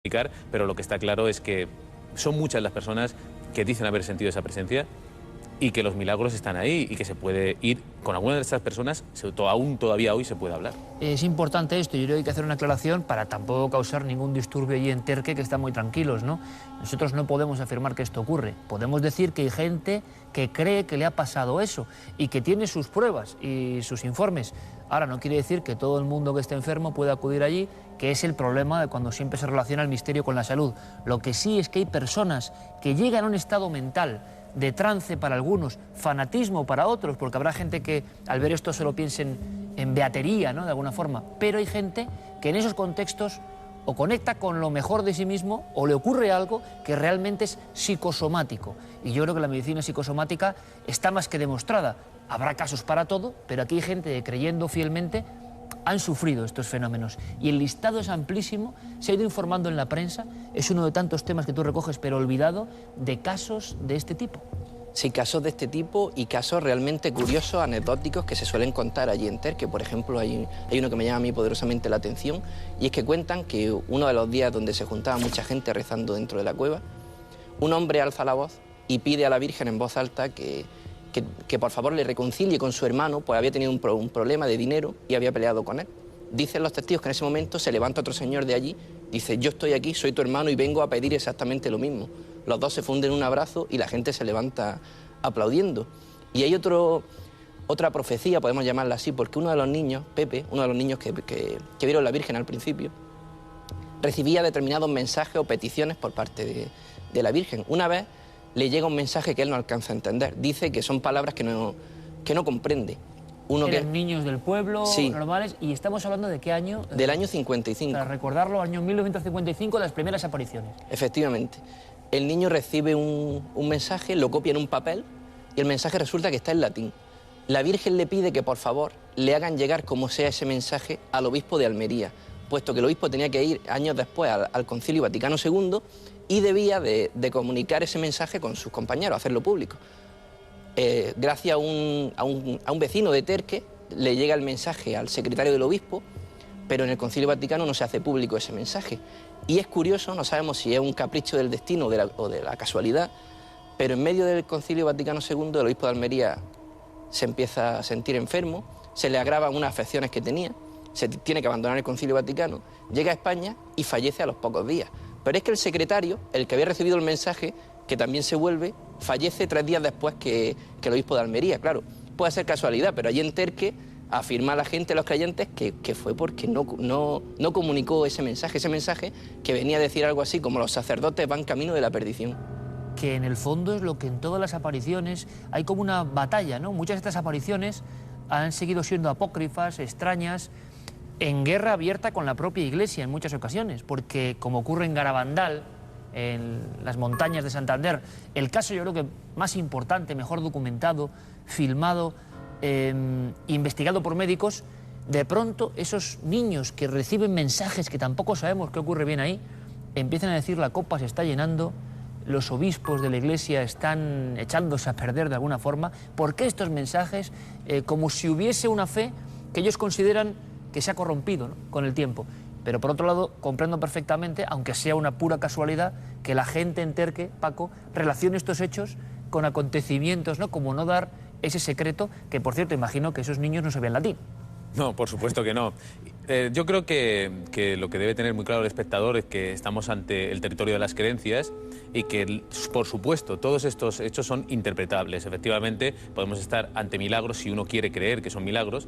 Pero lo que está claro es que son muchas las personas que dicen haber sentido esa presencia y que los milagros están ahí y que se puede ir con alguna de estas personas, aún todavía hoy se puede hablar. Es importante esto, yo creo que hay que hacer una aclaración para tampoco causar ningún disturbio allí en Terque, que están muy tranquilos, ¿no? Nosotros no podemos afirmar que esto ocurre, podemos decir que hay gente que cree que le ha pasado eso y que tiene sus pruebas y sus informes. Ahora, no quiere decir que todo el mundo que esté enfermo pueda acudir allí, que es el problema de cuando siempre se relaciona el misterio con la salud. Lo que sí es que hay personas que llegan a un estado mental de trance para algunos, fanatismo para otros, porque habrá gente que al ver esto solo piensen en beatería, ¿no?, de alguna forma, pero hay gente que en esos contextos o conecta con lo mejor de sí mismo o le ocurre algo que realmente es psicosomático. Y yo creo que la medicina psicosomática está más que demostrada. Habrá casos para todo, pero aquí hay gente que, creyendo fielmente, han sufrido estos fenómenos. Y el listado es amplísimo, se ha ido informando en la prensa, es uno de tantos temas que tú recoges, pero olvidado, de casos de este tipo. Sí, casos de este tipo y casos realmente curiosos, anecdóticos, que se suelen contar allí en Terque. Por ejemplo, hay uno que me llama a mí poderosamente la atención, y es que cuentan que uno de los días donde se juntaba mucha gente rezando dentro de la cueva, un hombre alza la voz y pide a la Virgen en voz alta que por favor le reconcilie con su hermano, pues había tenido un problema de dinero y había peleado con él. Dicen los testigos que en ese momento se levanta otro señor de allí, dice: yo estoy aquí, soy tu hermano y vengo a pedir exactamente lo mismo. Los dos se funden en un abrazo y la gente se levanta aplaudiendo. Y hay otra profecía, podemos llamarla así, porque uno de los niños, Pepe, uno de los niños que vieron a la Virgen al principio, recibía determinados mensajes o peticiones por parte de la Virgen. Una vez le llega un mensaje que él no alcanza a entender. Dice que son palabras que no comprende. Eran niños del pueblo, sí, normales, y estamos hablando de ¿qué año? Del año 55. Para recordarlo, año 1955, las primeras apariciones. Efectivamente. El niño recibe un mensaje, lo copia en un papel y el mensaje resulta que está en latín. La Virgen le pide que por favor le hagan llegar como sea ese mensaje al obispo de Almería, puesto que el obispo tenía que ir años después al Concilio Vaticano II y debía de comunicar ese mensaje con sus compañeros, hacerlo público. Gracias a un vecino de Terque le llega el mensaje al secretario del obispo, pero en el Concilio Vaticano no se hace público ese mensaje. Y es curioso, no sabemos si es un capricho del destino o de la casualidad, pero en medio del Concilio Vaticano II el obispo de Almería se empieza a sentir enfermo, se le agravan unas afecciones que tenía, se tiene que abandonar el Concilio Vaticano, llega a España y fallece a los pocos días. Pero es que el secretario, el que había recibido el mensaje, que también se vuelve, fallece 3 días después que el obispo de Almería. Claro, puede ser casualidad, pero allí en Terque afirma la gente, los creyentes, que fue porque no comunicó ese mensaje que venía a decir algo así como los sacerdotes van camino de la perdición. Que en el fondo es lo que en todas las apariciones hay como una batalla, ¿no? Muchas de estas apariciones han seguido siendo apócrifas, extrañas, en guerra abierta con la propia Iglesia en muchas ocasiones, porque como ocurre en Garabandal, en las montañas de Santander, el caso yo creo que más importante, mejor documentado, filmado, investigado por médicos, de pronto esos niños que reciben mensajes que tampoco sabemos qué ocurre bien ahí, empiezan a decir: la copa se está llenando, los obispos de la Iglesia están echándose a perder de alguna forma. ¿Por qué estos mensajes? Como si hubiese una fe que ellos consideran que se ha corrompido, ¿no?, con el tiempo. Pero por otro lado, comprendo perfectamente, aunque sea una pura casualidad, que la gente en Terque, Paco, relacione estos hechos con acontecimientos, ¿no?, como no dar ese secreto, que por cierto, imagino que esos niños no sabían latín. No, por supuesto que no. Yo creo que lo que debe tener muy claro el espectador es que estamos ante el territorio de las creencias y que, por supuesto, todos estos hechos son interpretables. Efectivamente, podemos estar ante milagros si uno quiere creer que son milagros,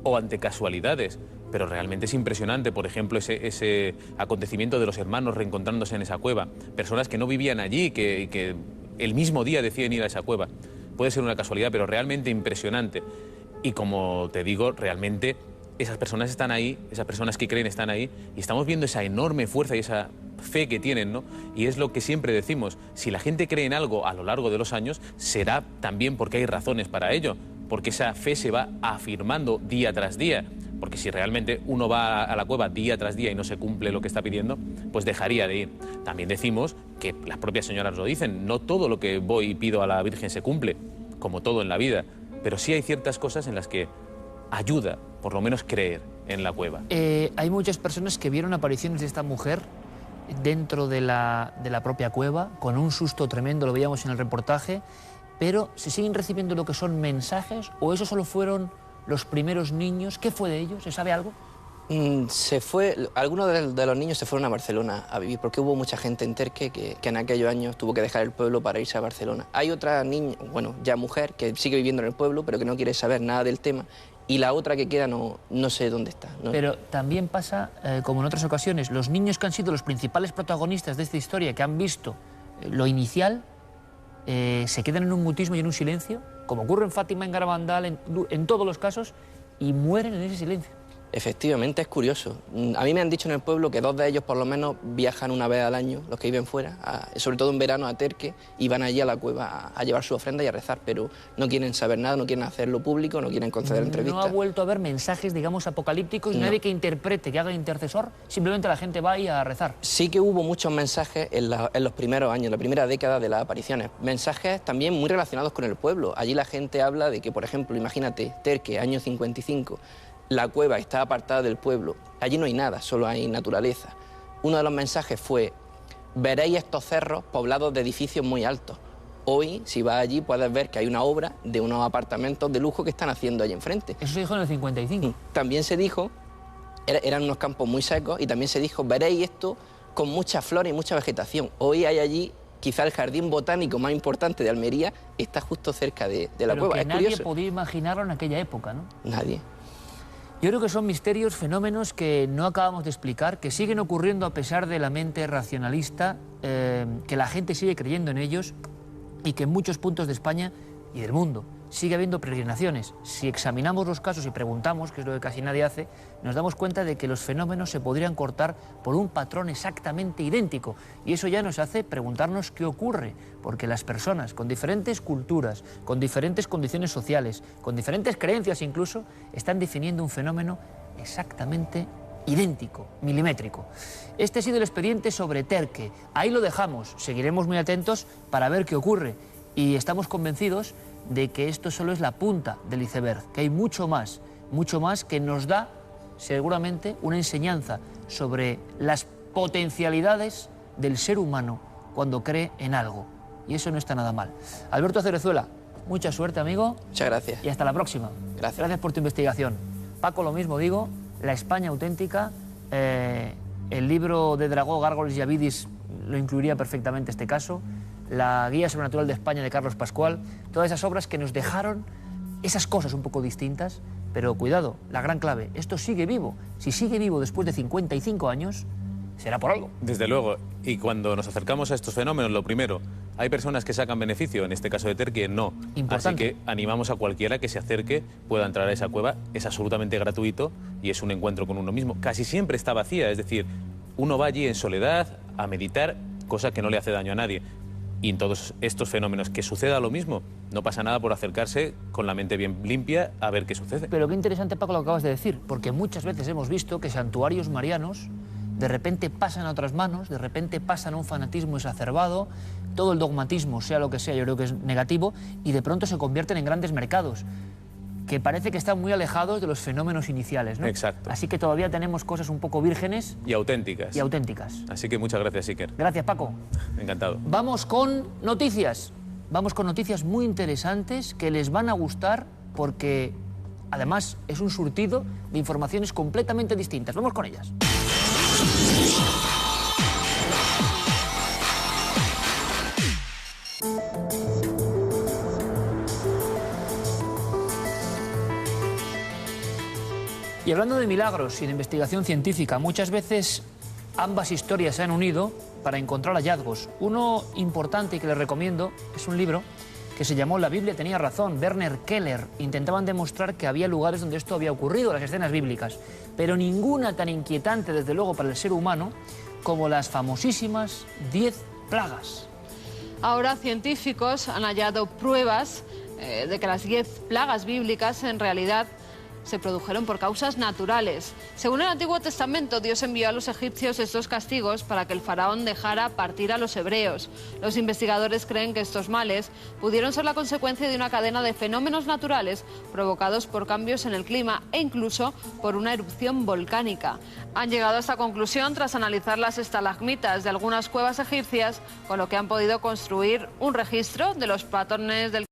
o ante casualidades, pero realmente es impresionante, por ejemplo, ese acontecimiento de los hermanos reencontrándose en esa cueva, personas que no vivían allí, que el mismo día deciden ir a esa cueva. Puede ser una casualidad, pero realmente impresionante. Y como te digo, realmente esas personas están ahí, esas personas que creen están ahí, y estamos viendo esa enorme fuerza y esa fe que tienen, ¿no? Y es lo que siempre decimos: si la gente cree en algo a lo largo de los años, será también porque hay razones para ello, porque esa fe se va afirmando día tras día. Porque si realmente uno va a la cueva día tras día y no se cumple lo que está pidiendo, pues dejaría de ir. También decimos que las propias señoras lo dicen: no todo lo que voy y pido a la Virgen se cumple, como todo en la vida, pero sí hay ciertas cosas en las que ayuda, por lo menos, creer en la cueva. Hay muchas personas que vieron apariciones de esta mujer dentro de la propia cueva, con un susto tremendo, lo veíamos en el reportaje, pero ¿se siguen recibiendo lo que son mensajes o esos solo fueron los primeros niños? ¿Qué fue de ellos? ¿Se sabe algo? Algunos de los niños se fueron a Barcelona a vivir porque hubo mucha gente en Terque que en aquellos años tuvo que dejar el pueblo para irse a Barcelona. Hay otra niña, bueno, ya mujer, que sigue viviendo en el pueblo pero que no quiere saber nada del tema, y la otra que queda no sé dónde está. ¿No? Pero también pasa, como en otras ocasiones, los niños que han sido los principales protagonistas de esta historia, que han visto lo inicial, se quedan en un mutismo y en un silencio, como ocurre en Fátima, en Garabandal, en todos los casos, y mueren en ese silencio. Efectivamente, es curioso. A mí me han dicho en el pueblo que 2 de ellos por lo menos viajan una vez al año, los que viven fuera, sobre todo en verano a Terque, y van allí a la cueva a llevar su ofrenda y a rezar, pero no quieren saber nada, no quieren hacerlo público, no quieren conceder entrevistas. No ha vuelto a haber mensajes, digamos, apocalípticos, no. Nadie que interprete, que haga intercesor, simplemente la gente va ahí a rezar. Sí que hubo muchos mensajes en los primeros años, la primera década de las apariciones, mensajes también muy relacionados con el pueblo. Allí la gente habla de que, por ejemplo, imagínate, Terque, año 55, la cueva está apartada del pueblo, allí no hay nada, solo hay naturaleza. Uno de los mensajes fue: veréis estos cerros poblados de edificios muy altos. Hoy, si vas allí, puedes ver que hay una obra de unos apartamentos de lujo que están haciendo allí enfrente. Eso se dijo en el 55. También se dijo, eran unos campos muy secos, y también se dijo: veréis esto con mucha flora y mucha vegetación. Hoy hay allí, quizá el jardín botánico más importante de Almería está justo cerca de la Pero cueva. que Es nadie curioso. podía imaginarlo en aquella época, ¿no? Nadie. Yo creo que son misterios, fenómenos que no acabamos de explicar, que siguen ocurriendo a pesar de la mente racionalista, que la gente sigue creyendo en ellos y que en muchos puntos de España y del mundo sigue habiendo peregrinaciones. Si examinamos los casos y preguntamos, que es lo que casi nadie hace, nos damos cuenta de que los fenómenos se podrían cortar por un patrón exactamente idéntico. Y eso ya nos hace preguntarnos qué ocurre, porque las personas con diferentes culturas, con diferentes condiciones sociales, con diferentes creencias incluso, están definiendo un fenómeno exactamente idéntico, milimétrico. Este ha sido el expediente sobre Terque. Ahí lo dejamos. Seguiremos muy atentos para ver qué ocurre. Y estamos convencidos de que esto solo es la punta del iceberg, que hay mucho más que nos da seguramente una enseñanza sobre las potencialidades del ser humano cuando cree en algo. Y eso no está nada mal. Alberto Cerezuela, mucha suerte, amigo. Muchas gracias. Y hasta la próxima. Gracias. Gracias por tu investigación. Paco, lo mismo digo, La España auténtica, el libro de Dragó, Gárgoles y Avidis lo incluiría perfectamente este caso, la Guía Sobrenatural de España de Carlos Pascual, todas esas obras que nos dejaron esas cosas un poco distintas, pero cuidado, la gran clave, esto sigue vivo. Si sigue vivo después de 55 años, será por algo. Desde luego, y cuando nos acercamos a estos fenómenos, lo primero, hay personas que sacan beneficio, en este caso de Terque, no. Importante. Así que animamos a cualquiera que se acerque, pueda entrar a esa cueva, es absolutamente gratuito y es un encuentro con uno mismo. Casi siempre está vacía, es decir, uno va allí en soledad a meditar, cosa que no le hace daño a nadie. Y en todos estos fenómenos que suceda lo mismo, no pasa nada por acercarse con la mente bien limpia a ver qué sucede. Pero qué interesante, Paco, lo que acabas de decir, porque muchas veces hemos visto que santuarios marianos de repente pasan a otras manos, de repente pasan a un fanatismo exacerbado, todo el dogmatismo, sea lo que sea, yo creo que es negativo, y de pronto se convierten en grandes mercados, que parece que están muy alejados de los fenómenos iniciales, ¿no? Exacto. Así que todavía tenemos cosas un poco vírgenes Y auténticas. y auténticas. Así que muchas gracias, Iker. Gracias, Paco. Encantado. Vamos con noticias. Vamos con noticias muy interesantes que les van a gustar porque además es un surtido de informaciones completamente distintas. Vamos con ellas. Y hablando de milagros y de investigación científica, muchas veces ambas historias se han unido para encontrar hallazgos. Uno importante y que les recomiendo es un libro que se llamó La Biblia tenía razón, Werner Keller. Intentaban demostrar que había lugares donde esto había ocurrido, las escenas bíblicas, pero ninguna tan inquietante, desde luego, para el ser humano como las famosísimas 10 plagas. Ahora científicos han hallado pruebas de que las 10 plagas bíblicas en realidad se produjeron por causas naturales. Según el Antiguo Testamento, Dios envió a los egipcios estos castigos para que el faraón dejara partir a los hebreos. Los investigadores creen que estos males pudieron ser la consecuencia de una cadena de fenómenos naturales provocados por cambios en el clima e incluso por una erupción volcánica. Han llegado a esta conclusión tras analizar las estalagmitas de algunas cuevas egipcias, con lo que han podido construir un registro de los patrones del